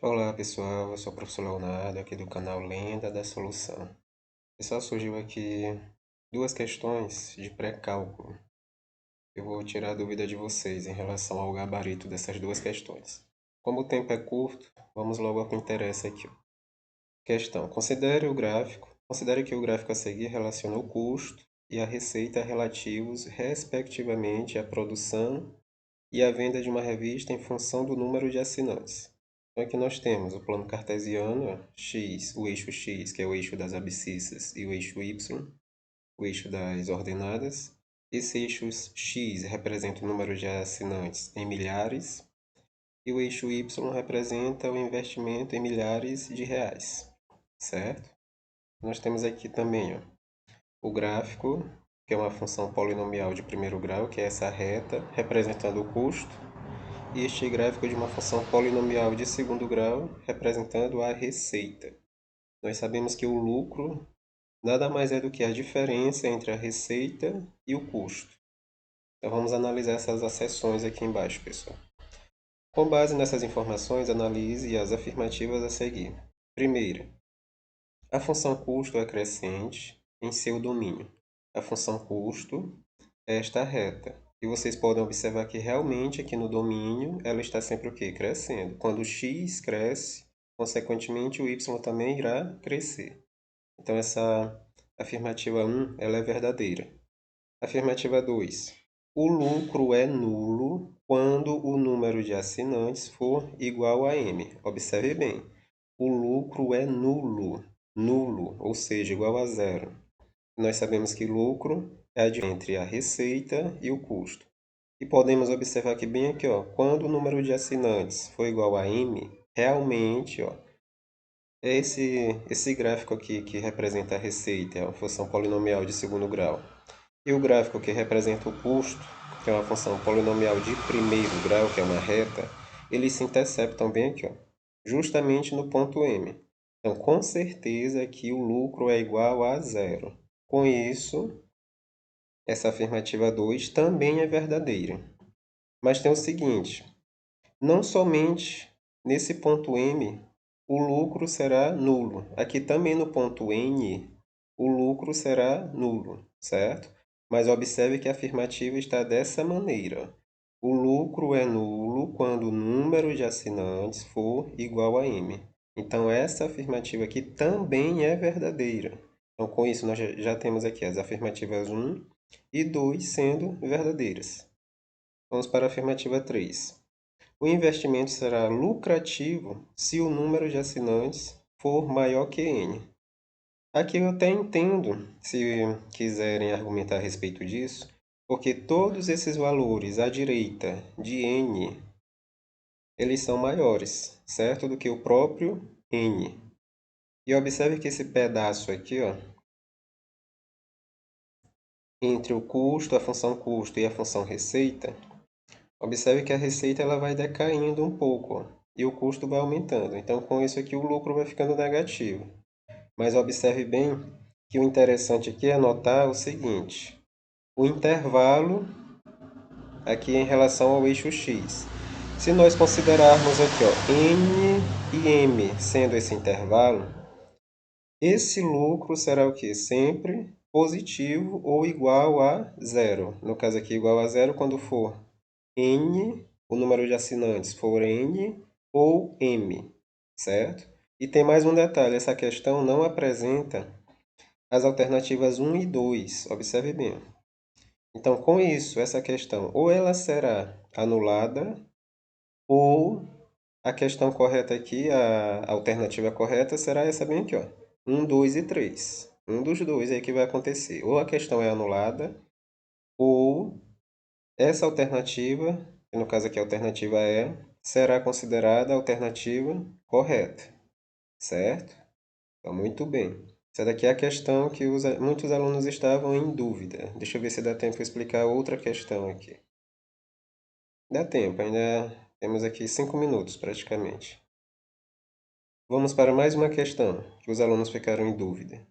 Olá pessoal, eu sou o professor Leonardo aqui do canal Lenda da Solução. Pessoal, surgiu aqui duas questões de pré-cálculo. Eu vou tirar a dúvida de vocês em relação ao gabarito dessas duas questões. Como o tempo é curto, vamos logo ao que interessa aqui. Questão: considere que o gráfico a seguir relaciona o custo e a receita relativos, respectivamente, à produção e à venda de uma revista em função do número de assinantes. Então aqui nós temos o plano cartesiano, x, o eixo x, que é o eixo das abscissas, e o eixo y, o eixo das ordenadas. Esse eixo x representa o número de assinantes em milhares, e o eixo y representa o investimento em milhares de reais, certo? Nós temos aqui também o gráfico, que é uma função polinomial de primeiro grau, que é essa reta, representando o custo, e este gráfico de uma função polinomial de segundo grau, representando a receita. Nós sabemos que o lucro nada mais é do que a diferença entre a receita e o custo. Então vamos analisar essas acessões aqui embaixo, pessoal. Com base nessas informações, analise as afirmativas a seguir. Primeira, a função custo é crescente em seu domínio. A função custo é esta reta. E vocês podem observar que realmente aqui no domínio ela está sempre o quê? Crescendo. Quando o x cresce, consequentemente o y também irá crescer. Então essa afirmativa 1 ela é verdadeira. Afirmativa 2. O lucro é nulo quando o número de assinantes for igual a m. Observe bem. O lucro é nulo, ou seja, igual a zero. Nós sabemos que lucro é a diferença entre a receita e o custo. E podemos observar que bem aqui, quando o número de assinantes for igual a m, realmente, é esse gráfico aqui que representa a receita, é uma função polinomial de segundo grau. E o gráfico que representa o custo, que é uma função polinomial de primeiro grau, que é uma reta, eles se interceptam bem aqui, justamente no ponto M. Então, com certeza aqui o lucro é igual a zero. Com isso, essa afirmativa 2 também é verdadeira. Mas tem o seguinte, não somente nesse ponto M o lucro será nulo. Aqui também no ponto N o lucro será nulo, certo? Mas observe que a afirmativa está dessa maneira. O lucro é nulo quando o número de assinantes for igual a M. Então, essa afirmativa aqui também é verdadeira. Então, com isso, nós já temos aqui as afirmativas 1 e 2 sendo verdadeiras. Vamos para a afirmativa 3. O investimento será lucrativo se o número de assinantes for maior que N. Aqui eu até entendo, se quiserem argumentar a respeito disso, porque todos esses valores à direita de N, eles são maiores, certo? Do que o próprio N. E observe que esse pedaço aqui, entre o custo, a função custo e a função receita, observe que a receita ela vai decaindo um pouco, e o custo vai aumentando. Então, com isso aqui, o lucro vai ficando negativo. Mas observe bem que o interessante aqui é notar o seguinte. O intervalo aqui em relação ao eixo x. Se nós considerarmos aqui, N e M sendo esse intervalo, esse lucro será o quê? Sempre positivo ou igual a zero. No caso aqui, igual a zero quando for N, o número de assinantes for N ou M, certo? E tem mais um detalhe, essa questão não apresenta as alternativas 1 e 2, observe bem. Então, com isso, essa questão ou ela será anulada ou a questão correta aqui, a alternativa correta será essa bem aqui, 1, 2 e 3. Um dos dois é que vai acontecer. Ou a questão é anulada ou essa alternativa, que no caso aqui a alternativa E, será considerada a alternativa correta, certo? Então, muito bem. Essa daqui é a questão que muitos alunos estavam em dúvida. Deixa eu ver se dá tempo de explicar outra questão aqui. Dá tempo, ainda temos aqui 5 minutos praticamente. Vamos para mais uma questão que os alunos ficaram em dúvida.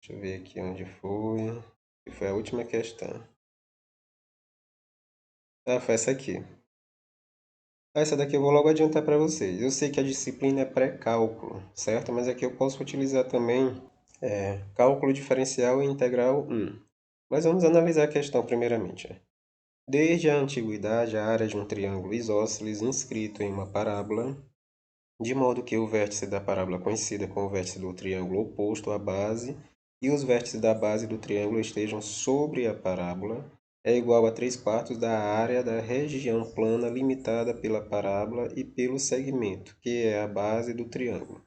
Deixa eu ver aqui onde foi. Que foi a última questão. Ah, foi essa aqui. Essa daqui eu vou logo adiantar para vocês. Eu sei que a disciplina é pré-cálculo, certo? Mas aqui eu posso utilizar também cálculo diferencial e integral 1. Mas vamos analisar a questão primeiramente. Desde a antiguidade, a área de um triângulo isósceles inscrito em uma parábola, de modo que o vértice da parábola coincida com o vértice do triângulo oposto à base e os vértices da base do triângulo estejam sobre a parábola, é igual a 3/4 da área da região plana limitada pela parábola e pelo segmento, que é a base do triângulo.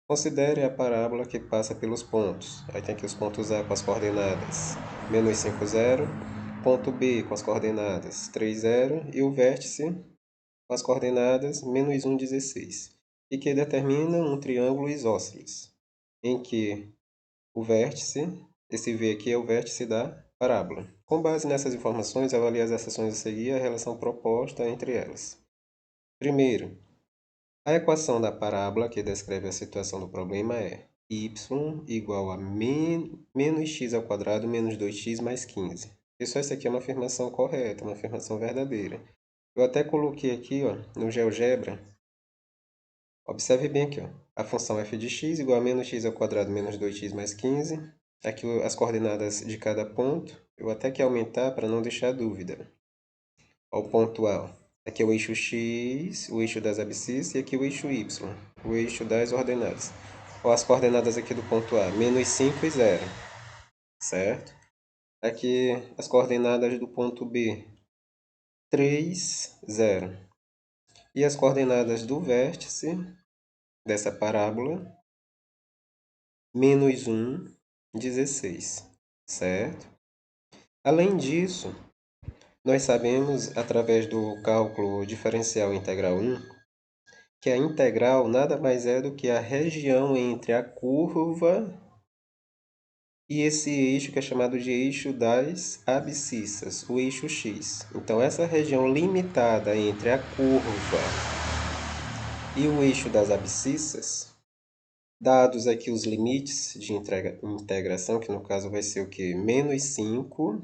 Considere a parábola que passa pelos pontos. Aí tem aqui os pontos A com as coordenadas -5, 0, ponto B com as coordenadas 3, 0 e o vértice com as coordenadas -1, 16, e que determina um triângulo isósceles, em que o vértice, esse V aqui é o vértice da parábola. Com base nessas informações, avalie as seções a seguir e a relação proposta entre elas. Primeiro, a equação da parábola que descreve a situação do problema é y igual a menos x ao quadrado menos 2x mais 15. Pessoal, isso aqui é uma afirmação correta, uma afirmação verdadeira. Eu até coloquei aqui, ó, no GeoGebra. Observe bem aqui, ó. A função f de x igual a menos x ao quadrado menos 2x mais 15. Aqui as coordenadas de cada ponto. Eu até que aumentar para não deixar dúvida. Ó, o ponto A. Aqui é o eixo x, o eixo das abscissas, e aqui o eixo y, o eixo das ordenadas. Ó, as coordenadas aqui do ponto A, -5 e 0. Certo? Aqui as coordenadas do ponto B, 3, 0. E as coordenadas do vértice dessa parábola, -1, 16, certo? Além disso, nós sabemos, através do cálculo diferencial integral 1, que a integral nada mais é do que a região entre a curva e esse eixo que é chamado de eixo das abscissas, o eixo x. Então, essa região limitada entre a curva e o eixo das abscissas, dados aqui os limites de integração, que no caso vai ser o que? -5,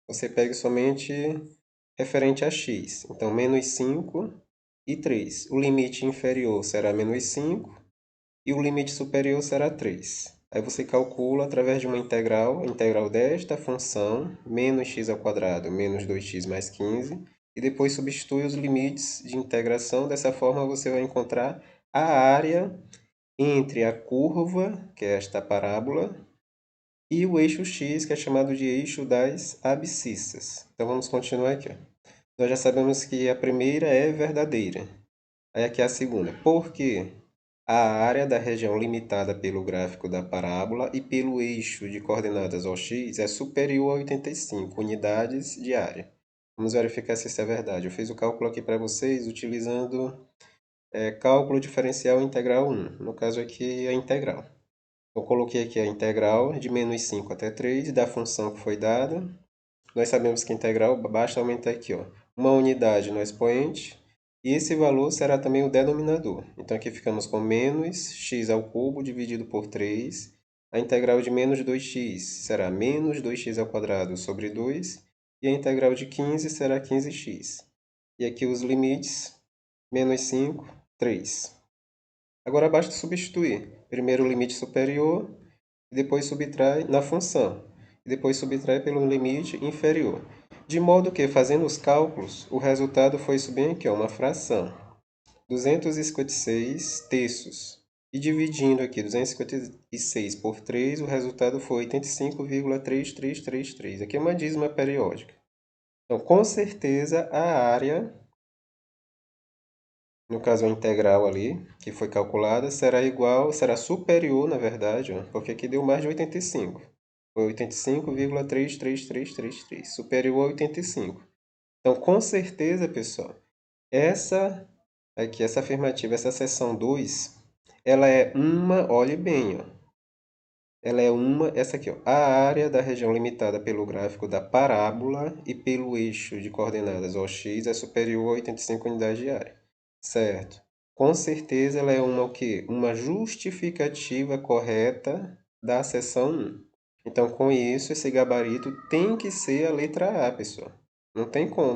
você pega somente referente a x. Então, -5 e 3. O limite inferior será -5 e o limite superior será 3. Aí você calcula através de uma integral, a integral desta função, menos x ao quadrado menos 2x mais 15, e depois substitui os limites de integração. Dessa forma, você vai encontrar a área entre a curva, que é esta parábola, e o eixo x, que é chamado de eixo das abscissas. Então, vamos continuar aqui. Nós já sabemos que a primeira é verdadeira. Aí aqui é a segunda. Por quê? A área da região limitada pelo gráfico da parábola e pelo eixo de coordenadas OX é superior a 85 unidades de área. Vamos verificar se isso é verdade. Eu fiz o cálculo aqui para vocês utilizando cálculo diferencial integral 1. No caso aqui, a integral. Eu coloquei aqui a integral de -5 até 3 da função que foi dada. Nós sabemos que a integral, basta aumentar aqui, ó, uma unidade no expoente, e esse valor será também o denominador. Então, aqui ficamos com menos x ao cubo dividido por 3. A integral de menos 2x será menos 2x ao quadrado sobre 2. E a integral de 15 será 15x. E aqui os limites, -5, 3. Agora, basta substituir. Primeiro o limite superior, e depois subtrai na função. E depois subtrai pelo limite inferior. De modo que, fazendo os cálculos, o resultado foi isso bem aqui, ó, uma fração. 256 terços. E dividindo aqui 256 por 3, o resultado foi 85,3333. Aqui é uma dízima periódica. Então, com certeza, a área, no caso a integral ali, que foi calculada, será superior, na verdade, ó, porque aqui deu mais de 85. Foi 85,3333, superior a 85. Então, com certeza, pessoal, essa afirmativa, essa seção 2, ela é olhe bem, ó, essa aqui, ó, a área da região limitada pelo gráfico da parábola e pelo eixo de coordenadas OX é superior a 85 unidades de área, certo? Com certeza ela é o quê? Uma justificativa correta da seção 1. Então, com isso, esse gabarito tem que ser a letra A, pessoal. Não tem como.